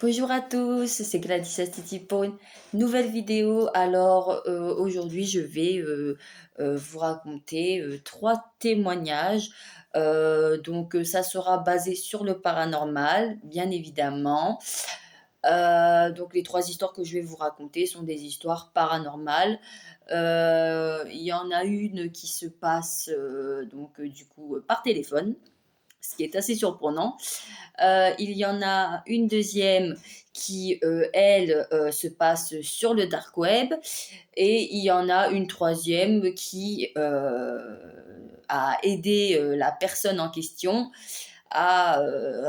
Bonjour à tous, c'est Gladys Astiti pour une nouvelle vidéo. Alors aujourd'hui, je vais vous raconter trois témoignages. Ça sera basé sur le paranormal, bien évidemment. Donc les trois histoires que je vais vous raconter sont des histoires paranormales. Il y en a une qui se passe du coup par téléphone, ce qui est assez surprenant. Il y en a une deuxième qui, elle, se passe sur le dark web, et il y en a une troisième qui a aidé la personne en question à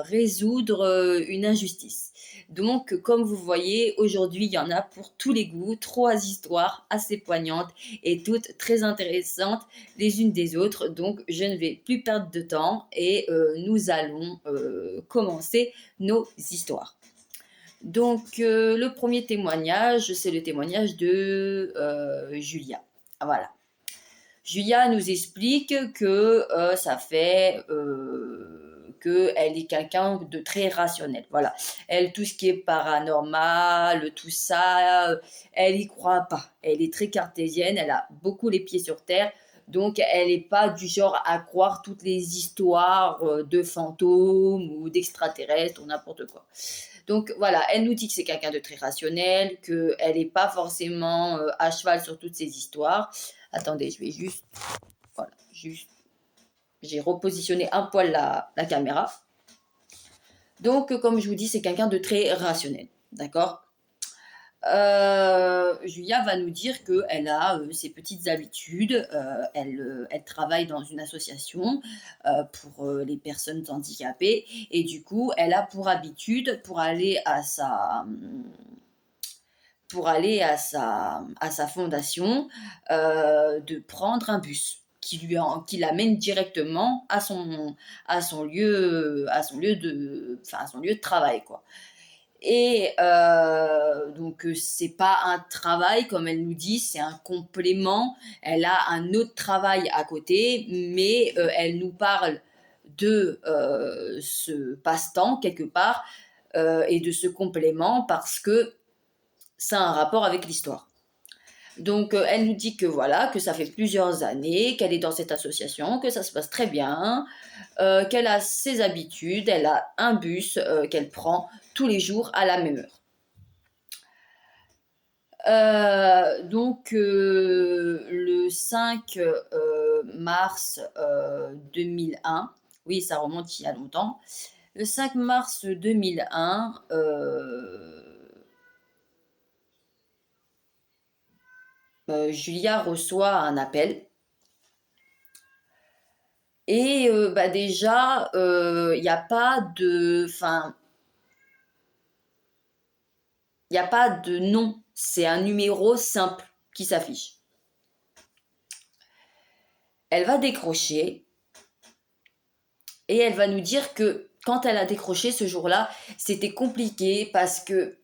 résoudre une injustice. Donc, comme vous voyez, aujourd'hui, il y en a pour tous les goûts, trois histoires assez poignantes et toutes très intéressantes les unes des autres. Donc, je ne vais plus perdre de temps et nous allons commencer nos histoires. Donc, le premier témoignage, c'est le témoignage de Julia. Voilà. Julia nous explique que ça fait qu'elle est quelqu'un de très rationnel. Voilà. Elle, tout ce qui est paranormal, tout ça, elle y croit pas. Elle est très cartésienne, elle a beaucoup les pieds sur terre. Donc, elle n'est pas du genre à croire toutes les histoires de fantômes ou d'extraterrestres ou n'importe quoi. Donc voilà, elle nous dit que c'est quelqu'un de très rationnel, qu'elle n'est pas forcément à cheval sur toutes ces histoires. Attendez, je vais juste, voilà, juste, j'ai repositionné un poil la caméra. Donc, comme je vous dis, c'est quelqu'un de très rationnel, d'accord. Julia va nous dire qu'elle a ses petites habitudes. Elle travaille dans une association pour les personnes handicapées, et du coup, elle a pour habitude, pour aller à sa fondation, de prendre un bus qui l'amène directement à son lieu de travail, quoi. Et c'est pas un travail, comme elle nous dit, c'est un complément. Elle a un autre travail à côté, mais elle nous parle de ce passe-temps quelque part, et de ce complément parce que ça a un rapport avec l'histoire. Donc, elle nous dit que voilà, que ça fait plusieurs années qu'elle est dans cette association, que ça se passe très bien, qu'elle a ses habitudes, elle a un bus qu'elle prend tous les jours à la même heure. Le 5 mars 2001, oui, ça remonte il y a longtemps. Le 5 mars 2001, Julia reçoit un appel. Et déjà, il n'y a pas de, enfin, il n'y a pas de nom. C'est un numéro simple qui s'affiche. Elle va décrocher et elle va nous dire que quand elle a décroché ce jour-là, c'était compliqué parce que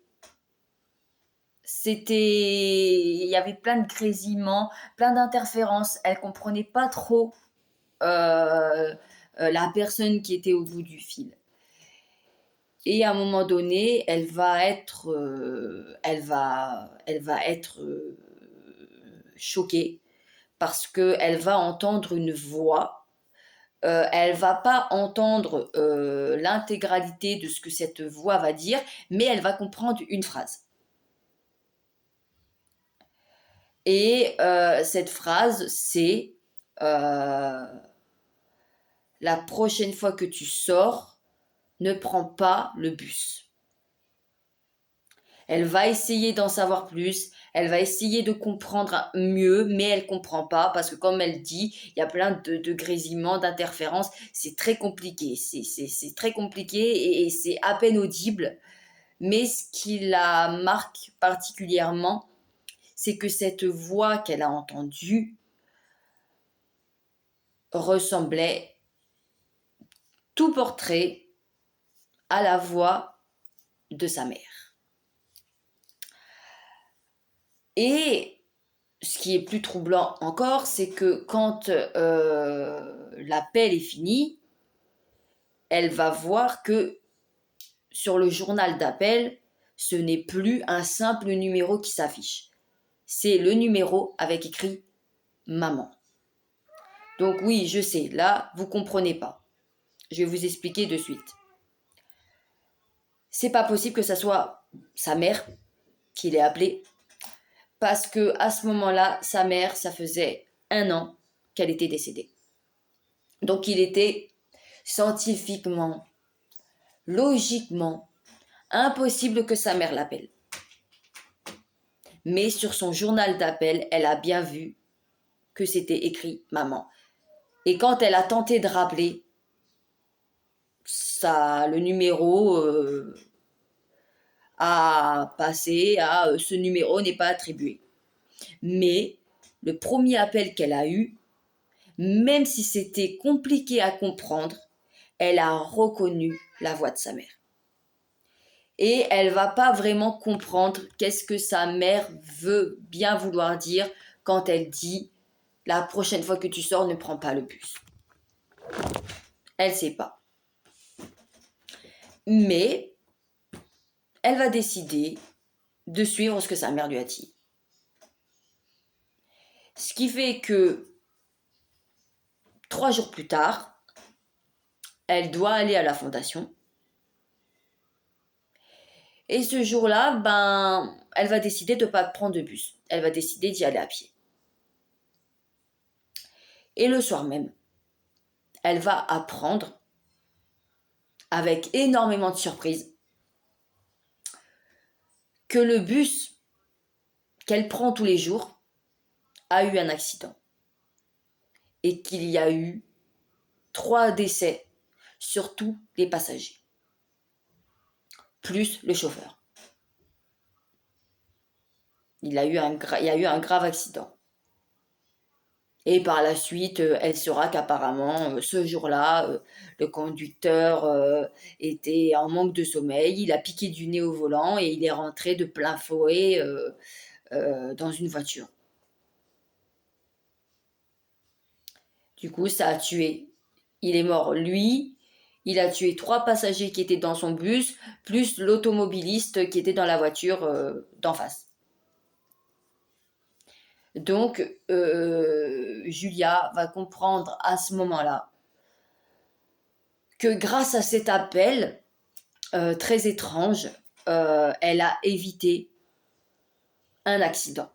il y avait plein de grésillements, plein d'interférences. Elle comprenait pas trop la personne qui était au bout du fil. Et à un moment donné, elle va être choquée parce qu'elle va entendre une voix. Elle va pas entendre l'intégralité de ce que cette voix va dire, mais elle va comprendre une phrase. Et cette phrase, c'est euh, la prochaine fois que tu sors, ne prends pas le bus. Elle va essayer d'en savoir plus, elle va essayer de comprendre mieux, mais elle comprend pas parce que comme elle dit, il y a plein de grésillements, d'interférences, c'est très compliqué, c'est très compliqué et c'est à peine audible. Mais ce qui la marque particulièrement, c'est que cette voix qu'elle a entendue ressemblait tout portrait à la voix de sa mère. Et ce qui est plus troublant encore, c'est que quand l'appel est fini, elle va voir que sur le journal d'appel, ce n'est plus un simple numéro qui s'affiche. C'est le numéro avec écrit maman. Donc oui, je sais, là, vous comprenez pas. Je vais vous expliquer de suite. C'est pas possible que ça soit sa mère qui l'ait appelé, parce que à ce moment-là, sa mère, ça faisait 1 an qu'elle était décédée. Donc il était scientifiquement, logiquement, impossible que sa mère l'appelle. Mais sur son journal d'appel, elle a bien vu que c'était écrit maman. Et quand elle a tenté de rappeler, ça, le numéro a passé à ce numéro n'est pas attribué. Mais le premier appel qu'elle a eu, même si c'était compliqué à comprendre, elle a reconnu la voix de sa mère. Et elle va pas vraiment comprendre qu'est-ce que sa mère veut bien vouloir dire quand elle dit « la prochaine fois que tu sors, ne prends pas le bus ». Elle sait pas. Mais elle va décider de suivre ce que sa mère lui a dit. Ce qui fait que 3 jours plus tard, elle doit aller à la fondation. Et ce jour-là, elle va décider de ne pas prendre de bus. Elle va décider d'y aller à pied. Et le soir même, elle va apprendre, avec énormément de surprises, que le bus qu'elle prend tous les jours a eu un accident. Et qu'il y a eu 3 décès sur tous les passagers, plus le chauffeur. Il y a eu un grave accident. Et par la suite, elle saura qu'apparemment, ce jour-là, le conducteur était en manque de sommeil, il a piqué du nez au volant et il est rentré de plein fouet dans une voiture. Du coup, ça a tué. Il est mort, lui. Il a tué 3 passagers qui étaient dans son bus, plus l'automobiliste qui était dans la voiture d'en face. Donc, Julia va comprendre à ce moment-là que grâce à cet appel très étrange, elle a évité un accident.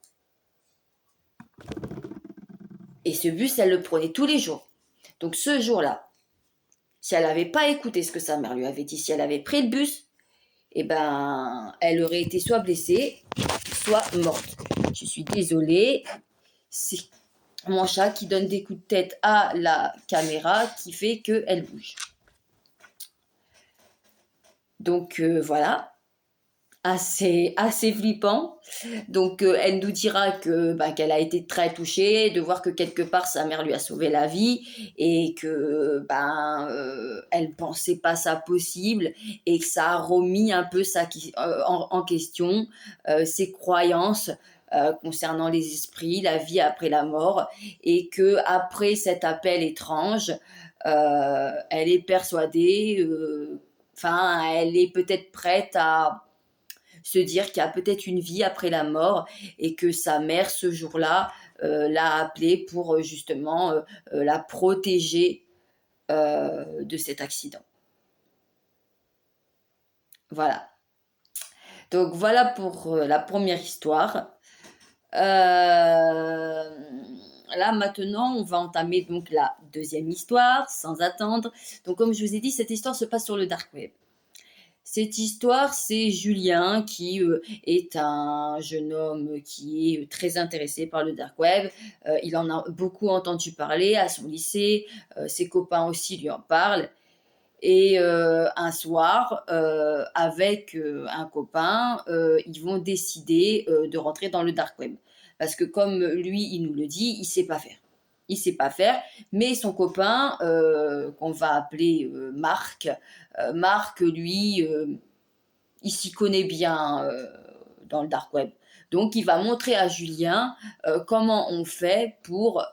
Et ce bus, elle le prenait tous les jours. Donc ce jour-là, si elle n'avait pas écouté ce que sa mère lui avait dit, si elle avait pris le bus, elle aurait été soit blessée, soit morte. Je suis désolée, c'est mon chat qui donne des coups de tête à la caméra qui fait qu'elle bouge. Donc voilà, assez flippant. Donc elle nous dira que qu'elle a été très touchée de voir que quelque part sa mère lui a sauvé la vie et que elle pensait pas ça possible et que ça a remis un peu en question ses croyances concernant les esprits, la vie après la mort, et que après cet appel étrange, elle est persuadée, elle est peut-être prête à se dire qu'il y a peut-être une vie après la mort et que sa mère, ce jour-là, l'a appelée pour justement la protéger de cet accident. Voilà. Donc voilà pour la première histoire. Là maintenant, on va entamer donc la deuxième histoire, sans attendre. Donc comme je vous ai dit, cette histoire se passe sur le dark web. Cette histoire, c'est Julien qui est un jeune homme qui est très intéressé par le dark web. Il en a beaucoup entendu parler à son lycée, ses copains aussi lui en parlent. Et un soir, avec un copain, ils vont décider de rentrer dans le dark web. Parce que comme lui, il nous le dit, il ne sait pas faire. Il ne sait pas faire, mais son copain, qu'on va appeler Marc, lui, il s'y connaît bien dans le dark web. Donc, il va montrer à Julien comment on fait pour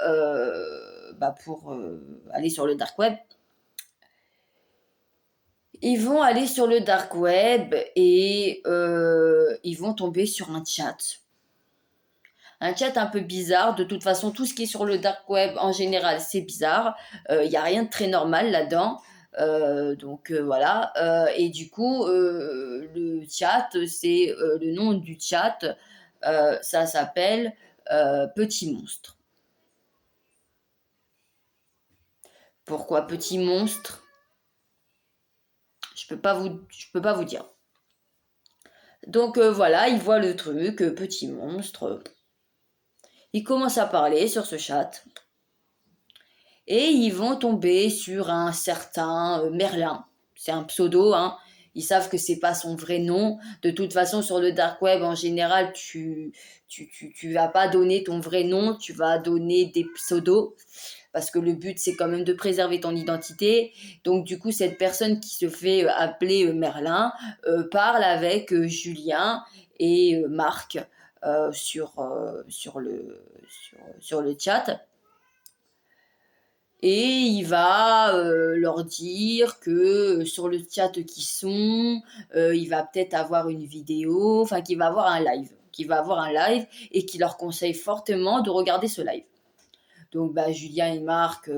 aller sur le dark web. Ils vont aller sur le dark web et ils vont tomber sur un chat. Un chat un peu bizarre. De toute façon, tout ce qui est sur le dark web, en général, c'est bizarre. Il n'y a rien de très normal là-dedans. Donc voilà. Et du coup, le chat, c'est le nom du chat. Ça s'appelle Petit Monstre. Pourquoi Petit Monstre? Je peux pas vous dire. Donc voilà, il voit le truc, Petit Monstre. Il commence à parler sur ce chat. Et ils vont tomber sur un certain Merlin. C'est un pseudo, hein. Ils savent que c'est pas son vrai nom. De toute façon, sur le dark web, en général, tu vas pas donner ton vrai nom, tu vas donner des pseudos. Parce que le but, c'est quand même de préserver ton identité. Donc, du coup, cette personne qui se fait appeler Merlin parle avec Julien et Marc sur le chat. Et il va leur dire que sur le chat qu'ils sont, il va peut-être avoir une vidéo, enfin qu'il va avoir un live, et qu'il leur conseille fortement de regarder ce live. Donc bah, Julien et Marc,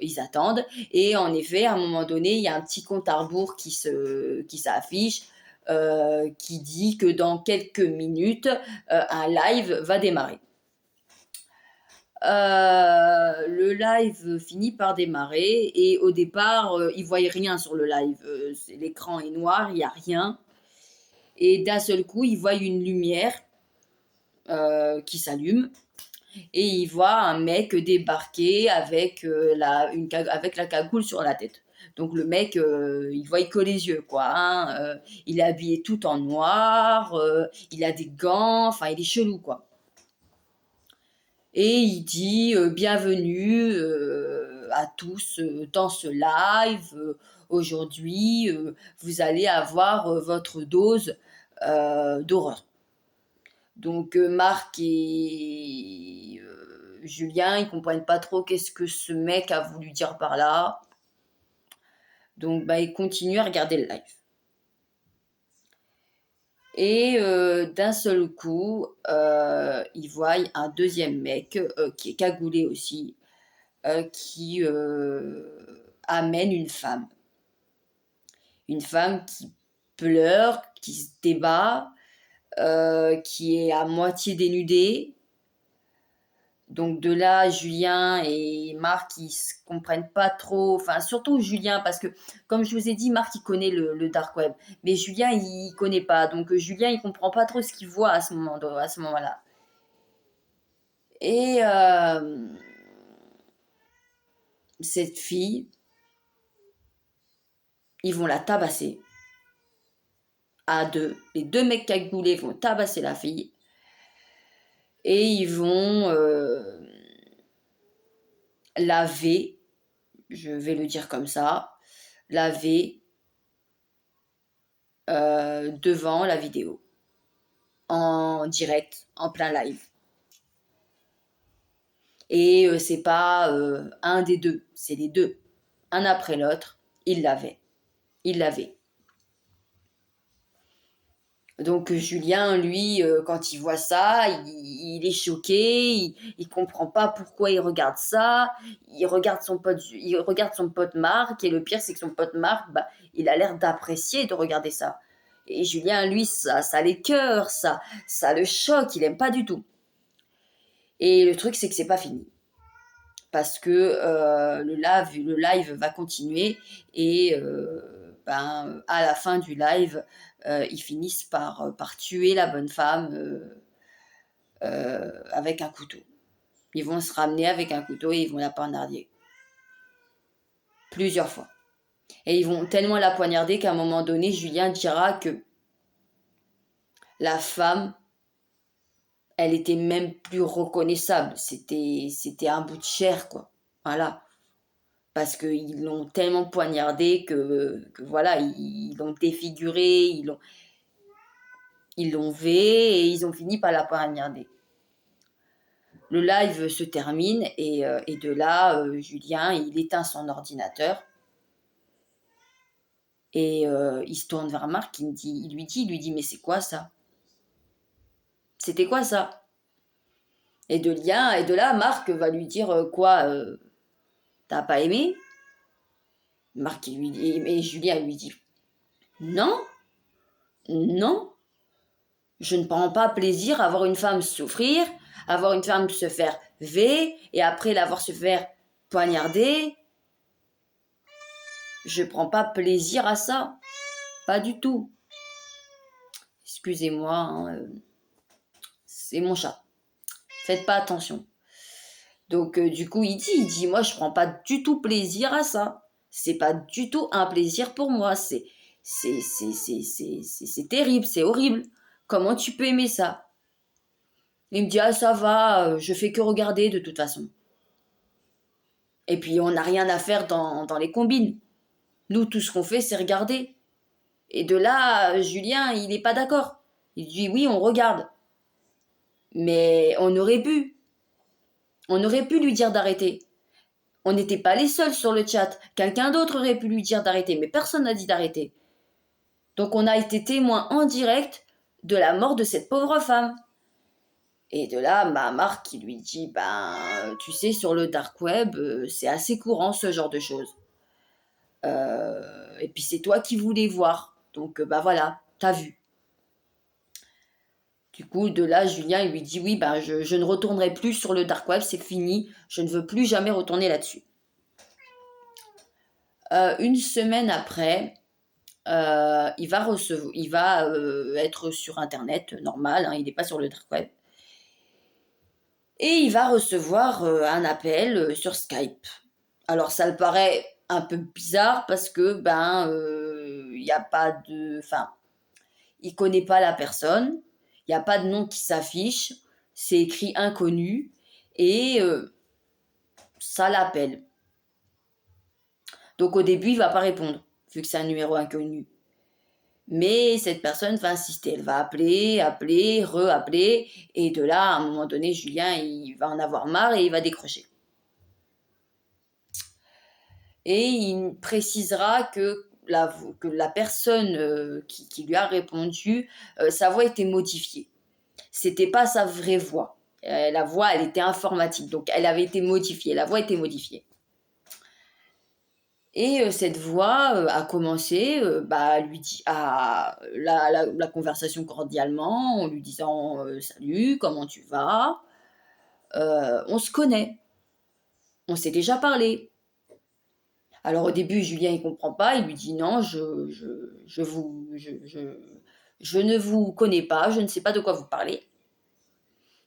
ils attendent. Et en effet, à un moment donné, il y a un petit compte à rebours qui s'affiche, qui dit que dans quelques minutes, un live va démarrer. Le live finit par démarrer et au départ, ils voyaient rien sur le live. L'écran est noir, il n'y a rien. Et d'un seul coup, ils voient une lumière qui s'allume et ils voient un mec débarquer avec, avec la cagoule sur la tête. Donc le mec, il voit que les yeux, quoi, hein. Il est habillé tout en noir, il a des gants, enfin il est chelou, quoi. Et il dit bienvenue à tous dans ce live. Aujourd'hui, vous allez avoir votre dose d'horreur. Donc Marc et Julien, ils comprennent pas trop qu'est-ce que ce mec a voulu dire par là. Donc bah, ils continuent à regarder le live. Et d'un seul coup, ils voient un deuxième mec qui est cagoulé aussi, qui amène une femme. Une femme qui pleure, qui se débat, qui est à moitié dénudée. Donc de là, Julien et Marc, ils se comprennent pas trop. Enfin, surtout Julien, parce que comme je vous ai dit, Marc, il connaît le dark web. Mais Julien, il connaît pas. Donc Julien, il comprend pas trop ce qu'il voit à ce moment-là. Et cette fille, ils vont la tabasser à deux. Les deux mecs cagoulés vont tabasser la fille et ils vont laver, je vais le dire comme ça, laver devant la vidéo, en direct, en plein live. Et c'est pas un des deux, c'est les deux. Un après l'autre, ils lavaient. Ils lavaient. Donc Julien, lui, quand il voit ça, il est choqué, il comprend pas pourquoi il regarde ça. Il regarde son pote Marc, et le pire c'est que son pote Marc, bah, il a l'air d'apprécier de regarder ça. Et Julien, lui, ça l'écœure, ça le choque, il aime pas du tout. Et le truc c'est que c'est pas fini. Parce que le live va continuer et à la fin du live, ils finissent par tuer la bonne femme avec un couteau. Ils vont se ramener avec un couteau et ils vont la poignarder. Plusieurs fois. Et ils vont tellement la poignarder qu'à un moment donné, Julien dira que la femme, elle était même plus reconnaissable. C'était un bout de chair, quoi. Voilà. Parce qu'ils l'ont tellement poignardé que voilà, ils l'ont défiguré, ils l'ont V et ils ont fini par la poignarder. Le live se termine et de là, Julien, il éteint son ordinateur. Et il se tourne vers Marc, il lui dit: «Mais c'est quoi ça? C'était quoi ça?» Et de là, Marc va lui dire: «Quoi, tu pas aimé?» Marc, il lui dit et Julien lui dit: «Non, non, je ne prends pas plaisir à voir une femme souffrir, à voir une femme se faire et après l'avoir se faire poignarder. Je prends pas plaisir à ça, pas du tout. Excusez-moi, hein, c'est mon chat. Faites pas attention.» Donc du coup, il dit: «Moi, je prends pas du tout plaisir à ça. C'est pas du tout un plaisir pour moi. C'est terrible, c'est horrible. Comment tu peux aimer ça?» Il me dit: «Ah, ça va, je fais que regarder de toute façon. Et puis, on n'a rien à faire dans les combines. Nous, tout ce qu'on fait, c'est regarder.» Et de là, Julien, il n'est pas d'accord. Il dit: «Oui, on regarde. Mais on aurait pu. On aurait pu lui dire d'arrêter. On n'était pas les seuls sur le chat. Quelqu'un d'autre aurait pu lui dire d'arrêter, mais personne n'a dit d'arrêter. Donc on a été témoin en direct de la mort de cette pauvre femme.» Et de là, Marc qui lui dit: «Ben, tu sais, sur le dark web, c'est assez courant ce genre de choses. Et puis c'est toi qui voulais voir. Donc bah voilà, t'as vu.» Du coup, de là, Julien, il lui dit: «Oui, ben je ne retournerai plus sur le dark web, c'est fini. Je ne veux plus jamais retourner là-dessus.» Une semaine après, il va être sur Internet, normal, hein, il n'est pas sur le dark web. Et il va recevoir un appel sur Skype. Alors ça le paraît un peu bizarre parce que il y a pas de, enfin, il connaît pas la personne, il n'y a pas de nom qui s'affiche, c'est écrit inconnu et ça l'appelle. Donc au début il va pas répondre vu que c'est un numéro inconnu. Mais cette personne va insister, elle va appeler, appeler, re-appeler, et de là, à un moment donné, Julien, il va en avoir marre et il va décrocher. Et il précisera que la personne qui lui a répondu, sa voix était modifiée. C'était pas sa vraie voix. La voix, elle était informatique, donc elle avait été modifiée, la voix était modifiée. Et cette voix a commencé à lui dire à la conversation cordialement, en lui disant salut, comment tu vas? On se connaît, on s'est déjà parlé. Alors au début, Julien il comprend pas, il lui dit non, je ne vous connais pas, je ne sais pas de quoi vous parlez.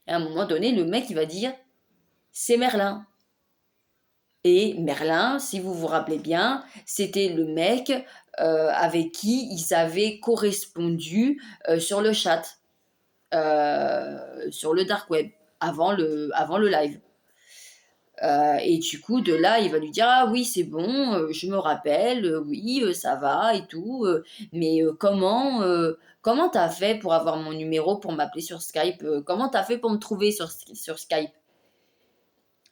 Et à un moment donné, le mec il va dire c'est Merlin. Et Merlin, si vous vous rappelez bien, c'était le mec avec qui ils avaient correspondu sur le chat, sur le dark web, avant le live. Et du coup, de là, il va lui dire: «Ah oui, c'est bon, je me rappelle, oui, ça va et tout, mais comment t'as fait pour avoir mon numéro, pour m'appeler sur Skype? Comment t'as fait pour me trouver sur Skype?»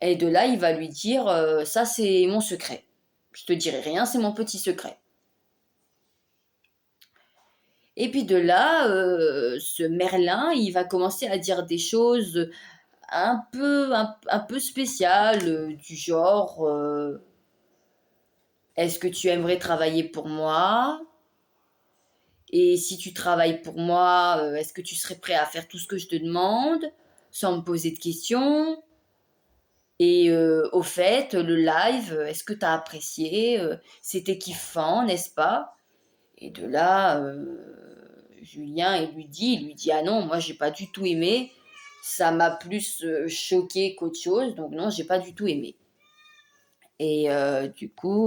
Et de là, il va lui dire: «Ça, c'est mon secret. Je te dirai rien, c'est mon petit secret.» Et puis de là, ce Merlin, il va commencer à dire des choses un peu spéciales, du genre, «Est-ce que tu aimerais travailler pour moi? Et si tu travailles pour moi, est-ce que tu serais prêt à faire tout ce que je te demande, sans me poser de questions? Et au fait, le live, est-ce que tu as apprécié? C'était kiffant, n'est-ce pas?» Et de là, Julien, il lui dit: «Ah non, moi j'ai pas du tout aimé, ça m'a plus choqué qu'autre chose, donc non, j'ai pas du tout aimé.» Et du coup,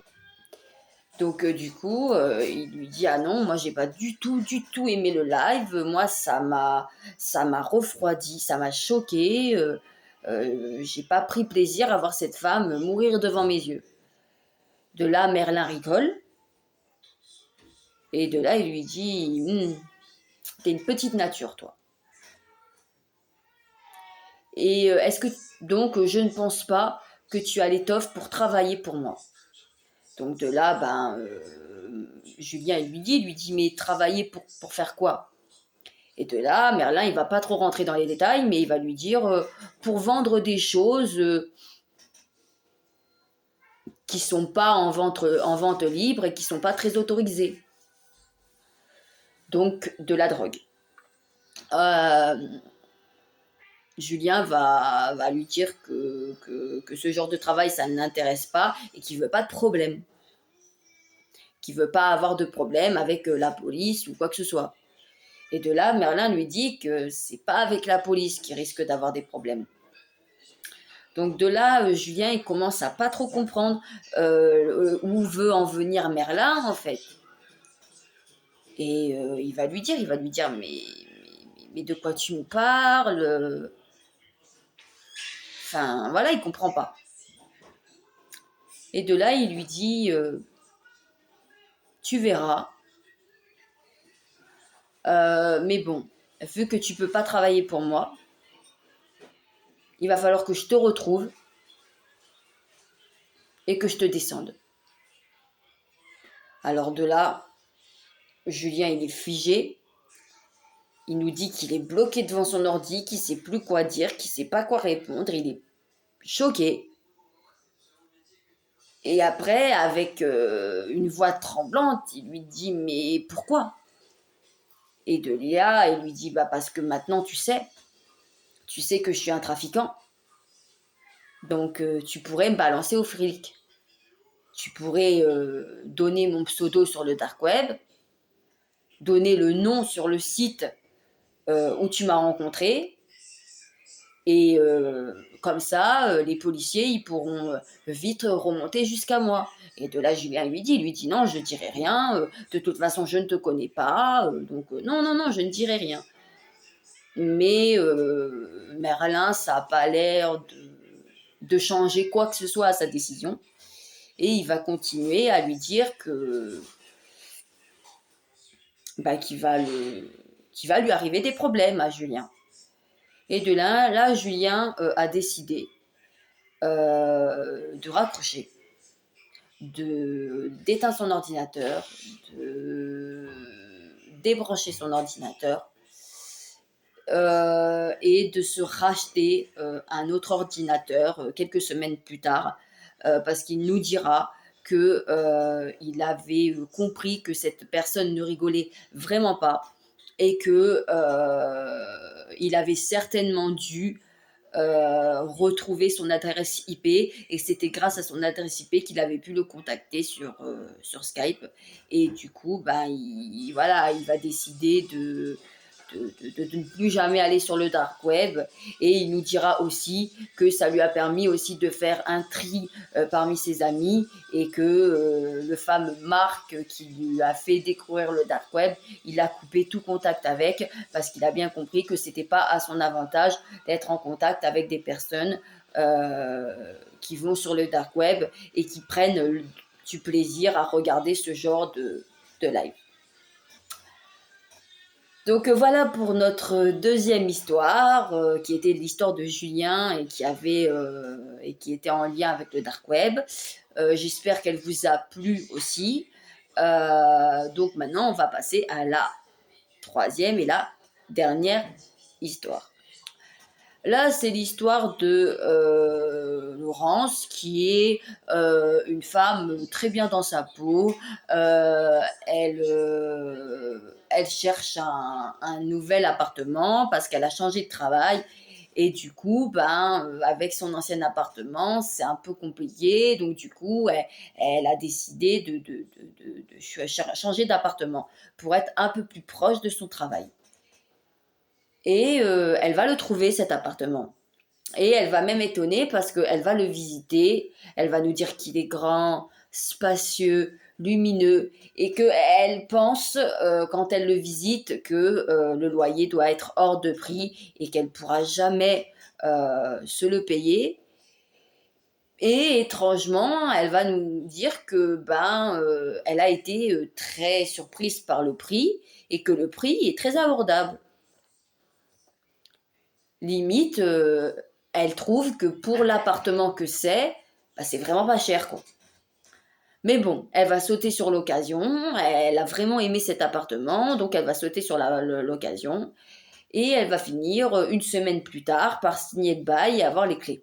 il lui dit: «Ah non, moi j'ai pas du tout aimé le live. Moi ça m'a refroidi, ça m'a choqué. J'ai pas pris plaisir à voir cette femme mourir devant mes yeux.» De là, Merlin rigole et de là, il lui dit: T'es une petite nature, toi. Et est-ce que donc je ne pense pas que tu as l'étoffe pour travailler pour moi.» Donc de là, Julien il lui dit: «Mais travailler pour faire quoi?» Et de là, Merlin, il va pas trop rentrer dans les détails, mais il va lui dire, «Pour vendre des choses, qui sont pas en vente libre et qui sont pas très autorisées». Donc de la drogue. Julien va lui dire que ce genre de travail, ça ne l'intéresse pas et qu'il veut pas de problème. Qu'il veut pas avoir de problème avec la police ou quoi que ce soit. Et de là, Merlin lui dit que c'est pas avec la police qu'il risque d'avoir des problèmes. Donc de là, Julien, il commence à pas trop comprendre où veut en venir Merlin, en fait. Et il va lui dire, mais de quoi tu me parles? Enfin, voilà, il comprend pas. Et de là, il lui dit, tu verras. Mais bon, vu que tu peux pas travailler pour moi, il va falloir que je te retrouve et que je te descende. Alors de là, Julien, il est figé. Il nous dit qu'il est bloqué devant son ordi, qu'il sait plus quoi dire, qu'il sait pas quoi répondre. Il est choqué. Et après, avec une voix tremblante, il lui dit: mais pourquoi? Et de Léa, il lui dit: bah parce que maintenant tu sais que je suis un trafiquant. Donc tu pourrais me balancer au fric. Tu pourrais donner mon pseudo sur le dark web, donner le nom sur le site où tu m'as rencontré, et comme ça, les policiers, ils pourront vite remonter jusqu'à moi. Et de là, Julien lui dit non, je ne dirai rien, de toute façon, je ne te connais pas, donc non, non, non, je ne dirai rien. Mais Merlin, ça n'a pas l'air de changer quoi que ce soit à sa décision. Et il va continuer à lui dire que qu'il va lui arriver des problèmes à Julien. Et de là Julien a décidé de raccrocher, d'éteindre son ordinateur, de débrancher son ordinateur et de se racheter un autre ordinateur quelques semaines plus tard, parce qu'il nous dira que il avait compris que cette personne ne rigolait vraiment pas et que il avait certainement dû retrouver son adresse IP, et c'était grâce à son adresse IP qu'il avait pu le contacter sur Skype. Et du coup, voilà, il va décider de ne plus jamais aller sur le dark web, et il nous dira aussi que ça lui a permis aussi de faire un tri parmi ses amis, et que le fameux Marc qui lui a fait découvrir le dark web, il a coupé tout contact avec, parce qu'il a bien compris que c'était pas à son avantage d'être en contact avec des personnes qui vont sur le dark web et qui prennent du plaisir à regarder ce genre de live. Donc voilà pour notre deuxième histoire, qui était l'histoire de Julien et qui était en lien avec le dark web. J'espère qu'elle vous a plu aussi. Donc maintenant, on va passer à la troisième et la dernière histoire. Là, c'est l'histoire de Laurence, qui est une femme très bien dans sa peau. Elle cherche un nouvel appartement parce qu'elle a changé de travail. Et du coup, avec son ancien appartement, c'est un peu compliqué. Donc du coup, elle a décidé de changer d'appartement pour être un peu plus proche de son travail. Et elle va le trouver, cet appartement. Et elle va même étonner parce qu'elle va le visiter. Elle va nous dire qu'il est grand, spacieux, lumineux, et qu'elle pense, quand elle le visite, que le loyer doit être hors de prix et qu'elle ne pourra jamais se le payer. Et étrangement, elle va nous dire que elle a été très surprise par le prix, et que le prix est très abordable. Limite, elle trouve que pour l'appartement que c'est vraiment pas cher, quoi. Mais bon, elle va sauter sur l'occasion, elle a vraiment aimé cet appartement, donc elle va sauter sur l'occasion, et elle va finir une semaine plus tard par signer le bail et avoir les clés.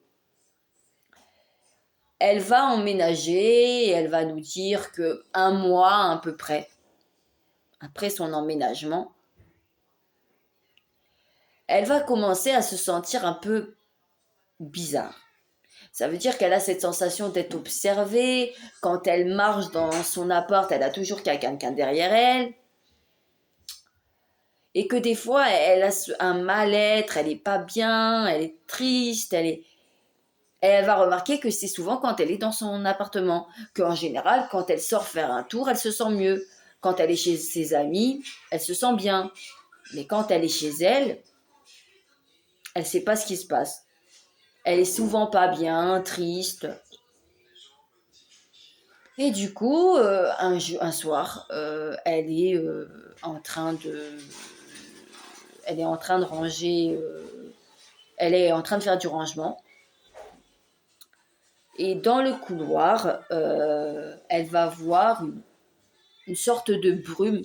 Elle va emménager et elle va nous dire que un mois à peu près après son emménagement, elle va commencer à se sentir un peu bizarre. Ça veut dire qu'elle a cette sensation d'être observée. Quand elle marche dans son appart, elle a toujours quelqu'un derrière elle. Et que des fois, elle a un mal-être, elle n'est pas bien, elle est triste, elle va remarquer que c'est souvent quand elle est dans son appartement, qu'en général, quand elle sort faire un tour, elle se sent mieux. Quand elle est chez ses amis, elle se sent bien. Mais quand elle est chez elle, elle ne sait pas ce qui se passe. Elle est souvent pas bien, triste. Et du coup, un soir, elle est en train de ranger, elle est en train de faire du rangement. Et dans le couloir, elle va voir une sorte de brume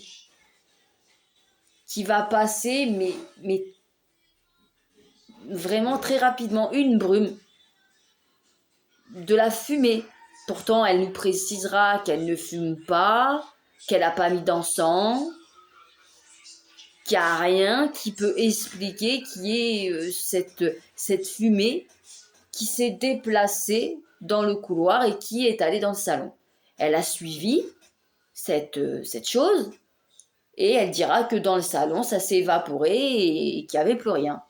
qui va passer, mais vraiment très rapidement, une brume, de la fumée. Pourtant, elle nous précisera qu'elle ne fume pas, qu'elle n'a pas mis d'encens, qu'il n'y a rien qui peut expliquer qui est cette fumée qui s'est déplacée dans le couloir et qui est allée dans le salon. Elle a suivi cette chose et elle dira que dans le salon, ça s'est évaporé et qu'il n'y avait plus rien.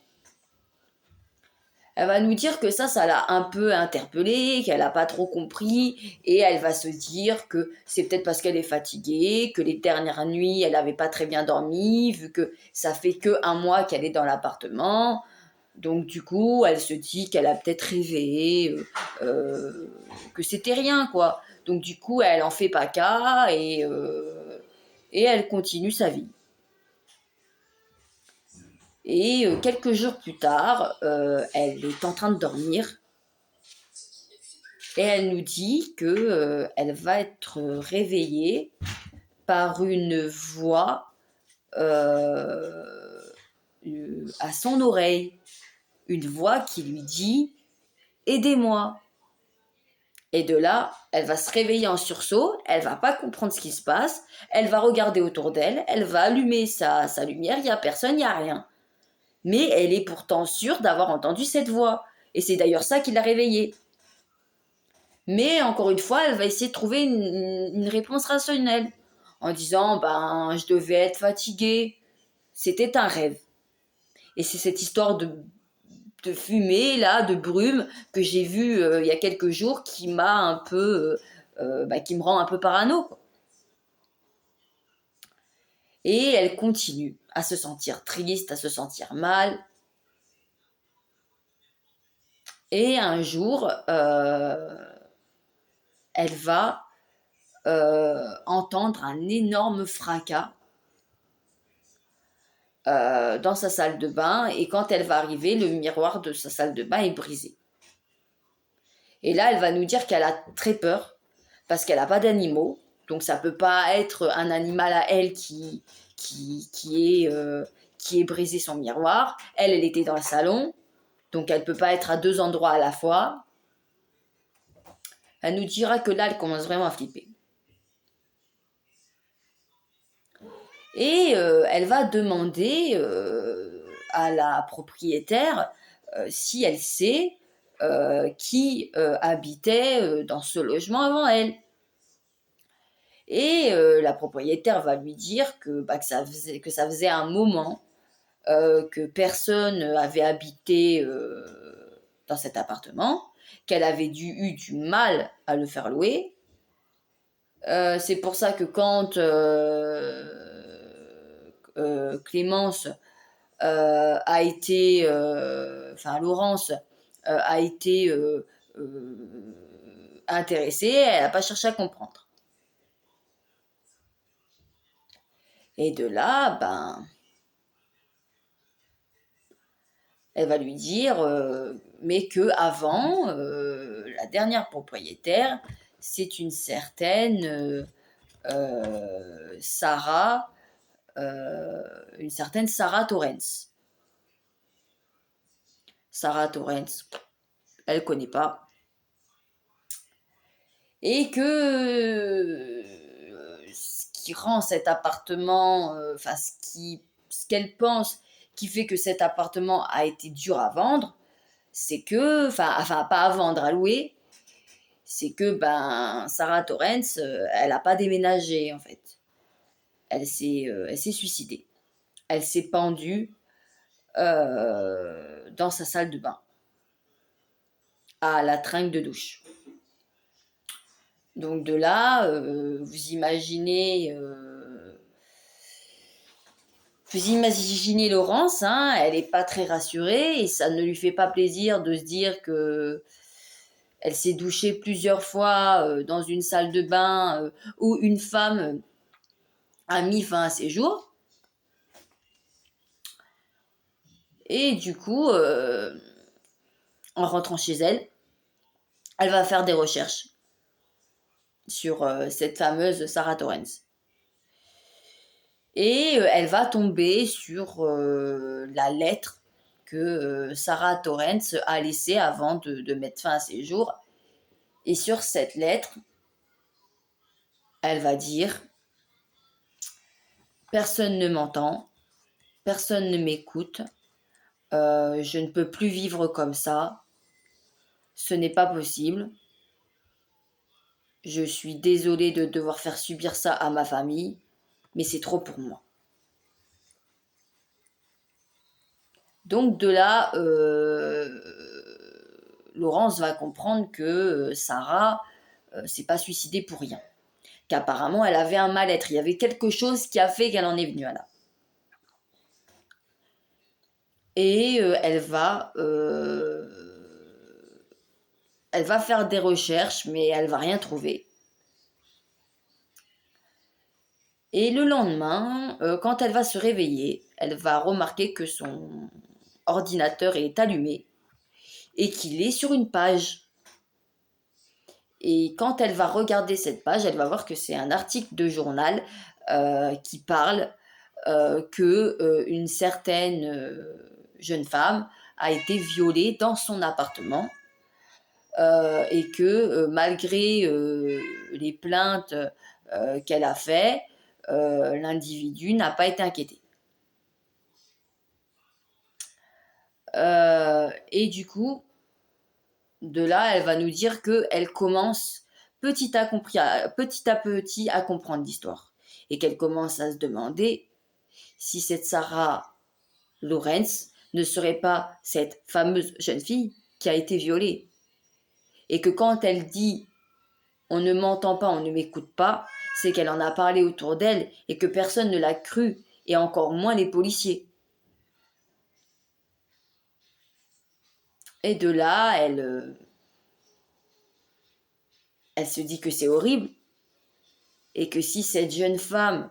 Elle va nous dire que ça l'a un peu interpellée, qu'elle n'a pas trop compris, et elle va se dire que c'est peut-être parce qu'elle est fatiguée, que les dernières nuits, elle n'avait pas très bien dormi, vu que ça fait que un mois qu'elle est dans l'appartement. Donc du coup, elle se dit qu'elle a peut-être rêvé, que c'était rien, quoi. Donc du coup, elle en fait pas cas, et elle continue sa vie. Et quelques jours plus tard, elle est en train de dormir et elle nous dit que elle va être réveillée par une voix à son oreille, une voix qui lui dit aidez-moi. Et de là, elle va se réveiller en sursaut, elle va pas comprendre ce qui se passe, elle va regarder autour d'elle, elle va allumer sa lumière, il n'y a personne, il n'y a rien. Mais elle est pourtant sûre d'avoir entendu cette voix. Et c'est d'ailleurs ça qui l'a réveillée. Mais encore une fois, elle va essayer de trouver une réponse rationnelle. En disant, ben, je devais être fatiguée. C'était un rêve. Et c'est cette histoire de fumée, là, de brume, que j'ai vue il y a quelques jours, qui m'a un peu, qui me rend un peu parano, quoi. Et elle continue à se sentir triste, à se sentir mal. Et un jour, elle va entendre un énorme fracas dans sa salle de bain, et quand elle va arriver, le miroir de sa salle de bain est brisé. Et là, elle va nous dire qu'elle a très peur parce qu'elle n'a pas d'animaux, donc ça peut pas être un animal à elle qui est brisé son miroir. Elle était dans le salon, donc elle peut pas être à deux endroits à la fois. Elle nous dira que là, elle commence vraiment à flipper. Et elle va demander à la propriétaire si elle sait qui habitait dans ce logement avant elle. Et la propriétaire va lui dire que ça faisait un moment que personne avait habité dans cet appartement, qu'elle avait eu du mal à le faire louer. C'est pour ça que quand Clémence a été, Laurence a été intéressée, elle n'a pas cherché à comprendre. Et de là, ben, elle va lui dire, mais que avant, la dernière propriétaire c'est Sarah, une certaine Sarah Torrens. Sarah Torrens, elle connaît pas. Et que ce qui rend cet appartement, ce qu'elle pense qui fait que cet appartement a été dur à vendre, c'est que, enfin pas à vendre, à louer, c'est que Sarah Torrens, elle n'a pas déménagé en fait. Elle s'est suicidée. Elle s'est pendue dans sa salle de bain, à la tringle de douche. Donc de là, vous imaginez Laurence, hein, elle n'est pas très rassurée et ça ne lui fait pas plaisir de se dire que elle s'est douchée plusieurs fois dans une salle de bain où une femme a mis fin à ses jours. Et du coup, en rentrant chez elle, elle va faire des recherches sur cette fameuse Sarah Torrens. Et elle va tomber sur la lettre que Sarah Torrens a laissée avant de mettre fin à ses jours. Et sur cette lettre, elle va dire « Personne ne m'entend, personne ne m'écoute, je ne peux plus vivre comme ça, ce n'est pas possible, je suis désolée de devoir faire subir ça à ma famille, mais c'est trop pour moi. » Donc de là, Laurence va comprendre que Sarah s'est pas suicidée pour rien. Qu'apparemment elle avait un mal-être. Il y avait quelque chose qui a fait qu'elle en est venue à là. Et elle va faire des recherches, mais elle va rien trouver. Et le lendemain, quand elle va se réveiller, elle va remarquer que son ordinateur est allumé et qu'il est sur une page. Et quand elle va regarder cette page, elle va voir que c'est un article de journal qui parle que une certaine jeune femme a été violée dans son appartement et que malgré les plaintes qu'elle a fait, l'individu n'a pas été inquiété. Et du coup, de là, elle va nous dire qu'elle commence petit à petit à comprendre l'histoire. Et qu'elle commence à se demander si cette Sarah Lawrence ne serait pas cette fameuse jeune fille qui a été violée. Et que quand elle dit « on ne m'entend pas, on ne m'écoute pas », c'est qu'elle en a parlé autour d'elle et que personne ne l'a cru, et encore moins les policiers. Et de là, elle se dit que c'est horrible et que si cette jeune femme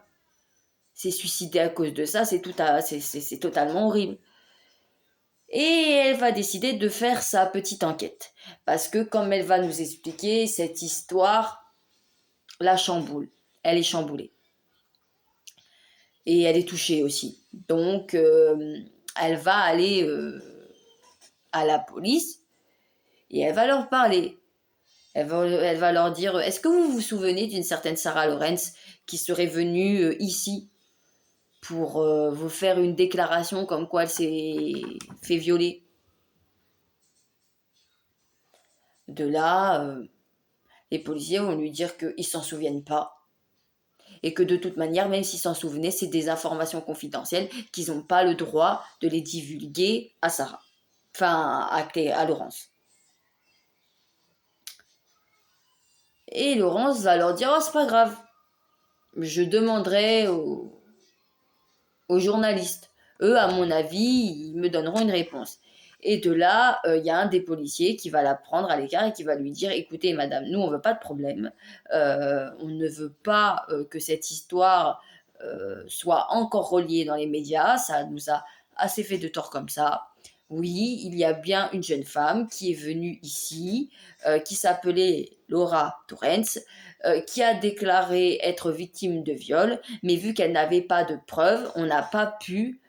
s'est suicidée à cause de ça, c'est totalement horrible. Et elle va décider de faire sa petite enquête. Parce que comme elle va nous expliquer, cette histoire la chamboule. Elle est chamboulée. Et elle est touchée aussi. Donc, elle va aller à la police et elle va leur parler. Elle va leur dire, est-ce que vous vous souvenez d'une certaine Sarah Lawrence qui serait venue ici pour vous faire une déclaration comme quoi elle s'est fait violer? De là, les policiers vont lui dire qu'ils ne s'en souviennent pas. Et que de toute manière, même s'ils s'en souvenaient, c'est des informations confidentielles qu'ils n'ont pas le droit de les divulguer à Sarah. Enfin, à Laurence. Et Laurence va leur dire, oh, c'est pas grave. Je demanderai aux journalistes. Eux, à mon avis, ils me donneront une réponse. Et de là, y a un des policiers qui va la prendre à l'écart et qui va lui dire, écoutez, madame, nous, on veut pas de problème. On ne veut pas que cette histoire soit encore reliée dans les médias. Ça nous a assez fait de tort comme ça. oui, il y a bien une jeune femme qui est venue ici, qui s'appelait Laura Torrens, qui a déclaré être victime de viol, mais vu qu'elle n'avait pas de preuves, on n'a pas pu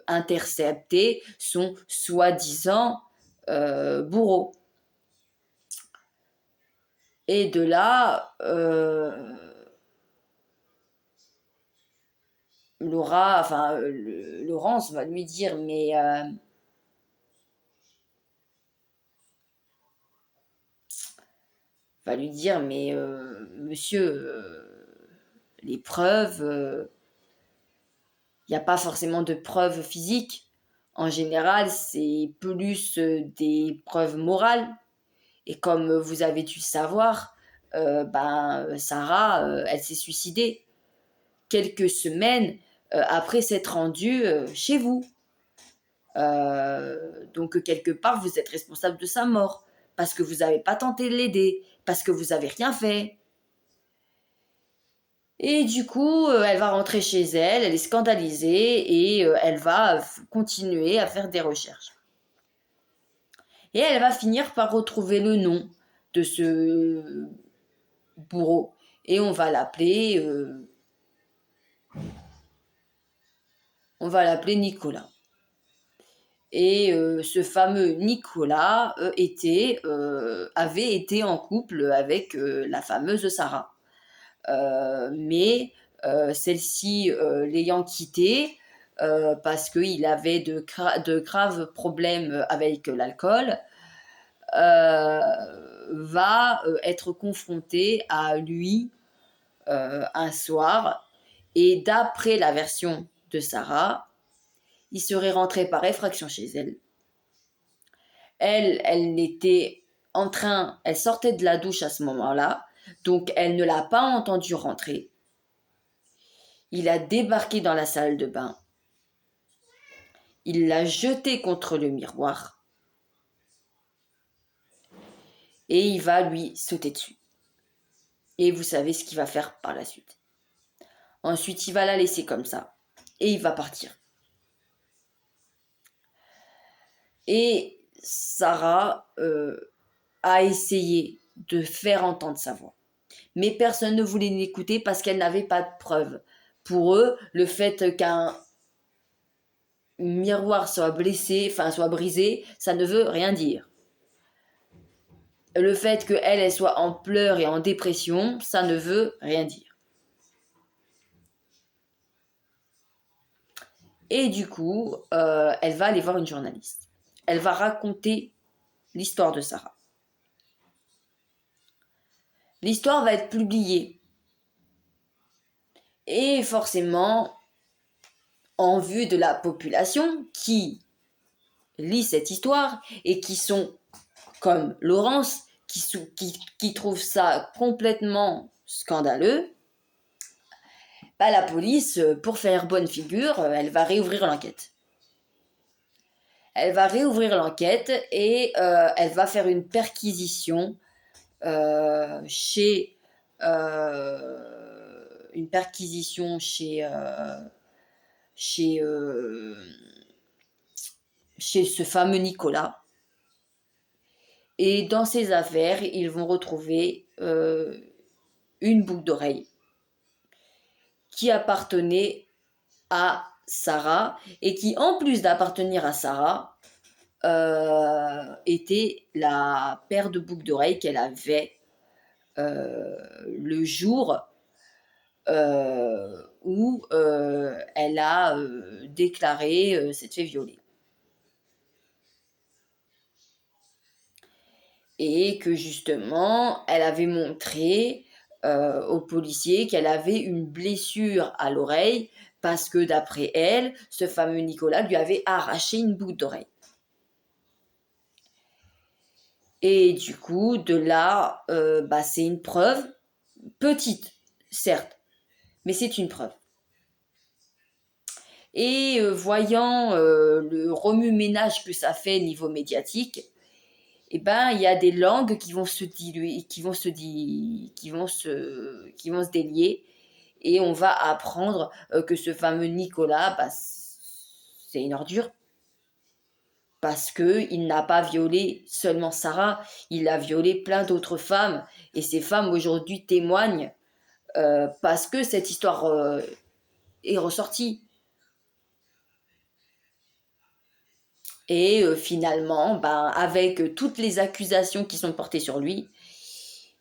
intercepter son soi-disant bourreau. Et de là, Laurence va lui dire, monsieur, les preuves, il n'y a pas forcément de preuves physiques. En général, c'est plus des preuves morales. Et comme vous avez dû le savoir, Sarah, elle s'est suicidée quelques semaines après s'être rendue chez vous. Donc, quelque part, vous êtes responsable de sa mort parce que vous n'avez pas tenté de l'aider, parce que vous n'avez rien fait. Et du coup, elle va rentrer chez elle, elle est scandalisée et elle va continuer à faire des recherches. Et elle va finir par retrouver le nom de ce bourreau. Et on va l'appeler Nicolas. Et ce fameux Nicolas avait été en couple avec la fameuse Sarah. Mais celle-ci l'ayant quitté parce qu'il avait de graves problèmes avec l'alcool, va être confrontée à lui un soir. Et d'après la version de Sarah, il serait rentré par effraction chez elle. Elle sortait de la douche à ce moment-là, donc elle ne l'a pas entendu rentrer. Il a débarqué dans la salle de bain. Il l'a jeté contre le miroir et il va lui sauter dessus. Et vous savez ce qu'il va faire par la suite. Ensuite, il va la laisser comme ça et il va partir. Et Sarah a essayé de faire entendre sa voix. Mais personne ne voulait l'écouter parce qu'elle n'avait pas de preuves. Pour eux, le fait qu'un miroir soit brisé, ça ne veut rien dire. Le fait qu'elle soit en pleurs et en dépression, ça ne veut rien dire. Et du coup, elle va aller voir une journaliste. Elle va raconter l'histoire de Sarah. L'histoire va être publiée. Et forcément, en vue de la population qui lit cette histoire et qui sont comme Laurence, qui trouve ça complètement scandaleux, la police, pour faire bonne figure, elle va réouvrir l'enquête. Elle va réouvrir l'enquête et elle va faire une perquisition chez une perquisition chez ce fameux Nicolas. Et dans ses affaires, ils vont retrouver une boucle d'oreille qui appartenait à Sarah et qui, en plus d'appartenir à Sarah, était la paire de boucles d'oreilles qu'elle avait le jour où elle a déclaré s'être fait violer. Et que justement, elle avait montré aux policiers qu'elle avait une blessure à l'oreille parce que d'après elle, ce fameux Nicolas lui avait arraché une boucle d'oreille. Et du coup, de là, c'est une preuve, petite, certes, mais c'est une preuve. Et voyant le remue-ménage que ça fait niveau médiatique, il y a des langues qui vont se diluer, qui vont se délier, et on va apprendre que ce fameux Nicolas, c'est une ordure. Parce qu'il n'a pas violé seulement Sarah, il a violé plein d'autres femmes. Et ces femmes aujourd'hui témoignent parce que cette histoire est ressortie. Et finalement, ben, avec toutes les accusations qui sont portées sur lui,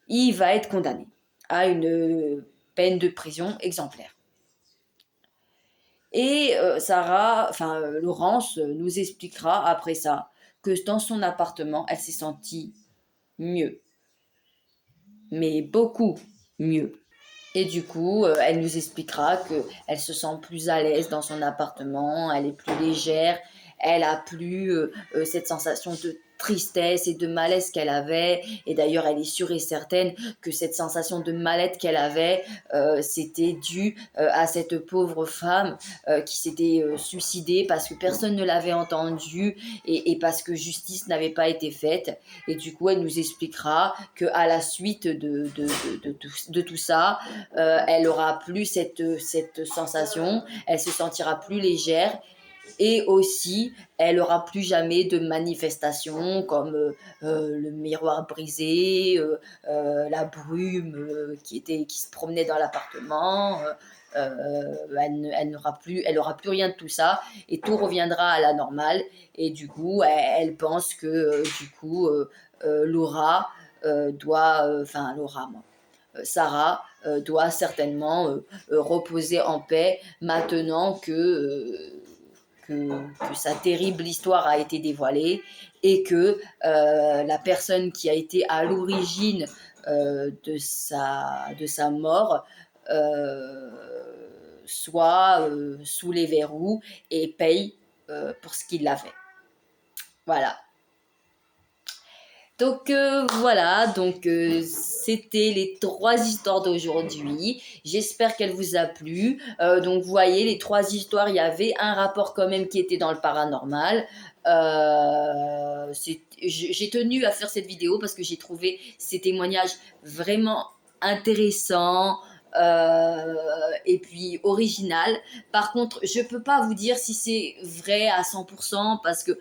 il va être condamné à une peine de prison exemplaire. Et Laurence nous expliquera après ça que dans son appartement, elle s'est sentie mieux, mais beaucoup mieux. Et du coup, elle nous expliquera qu'elle se sent plus à l'aise dans son appartement, elle est plus légère, elle a plus cette sensation de tristesse et de malaise qu'elle avait. Et d'ailleurs, elle est sûre et certaine que cette sensation de mal-être qu'elle avait, c'était dû à cette pauvre femme qui s'était suicidée parce que personne ne l'avait entendue et parce que justice n'avait pas été faite. Et du coup, elle nous expliquera qu'à la suite de tout ça, elle aura plus cette sensation, elle se sentira plus légère et aussi elle aura plus jamais de manifestations comme le miroir brisé, la brume qui se promenait dans l'appartement. Elle aura plus rien de tout ça et tout reviendra à la normale. Et du coup, elle pense que Laura Sarah doit certainement reposer en paix maintenant que sa terrible histoire a été dévoilée et que la personne qui a été à l'origine de sa mort euh, soit sous les verrous et paye pour ce qu'il a fait. Voilà. Donc voilà, c'était les 3 histoires d'aujourd'hui. J'espère qu'elle vous a plu. Donc vous voyez, les 3 histoires, il y avait un rapport quand même qui était dans le paranormal. J'ai tenu à faire cette vidéo parce que j'ai trouvé ces témoignages vraiment intéressants. Et puis original. Par contre, je peux pas vous dire si c'est vrai à 100% parce que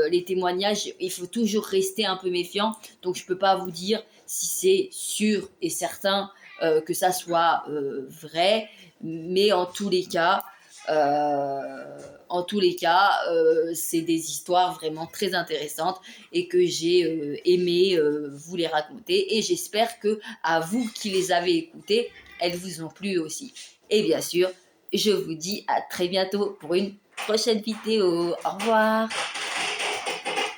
les témoignages, il faut toujours rester un peu méfiant. Donc, je ne peux pas vous dire si c'est sûr et certain que ça soit vrai. Mais en tous les cas, c'est des histoires vraiment très intéressantes et que j'ai aimé vous les raconter. Et j'espère que à vous qui les avez écoutées, elles vous ont plu aussi. Et bien sûr, je vous dis à très bientôt pour une prochaine vidéo. Au revoir.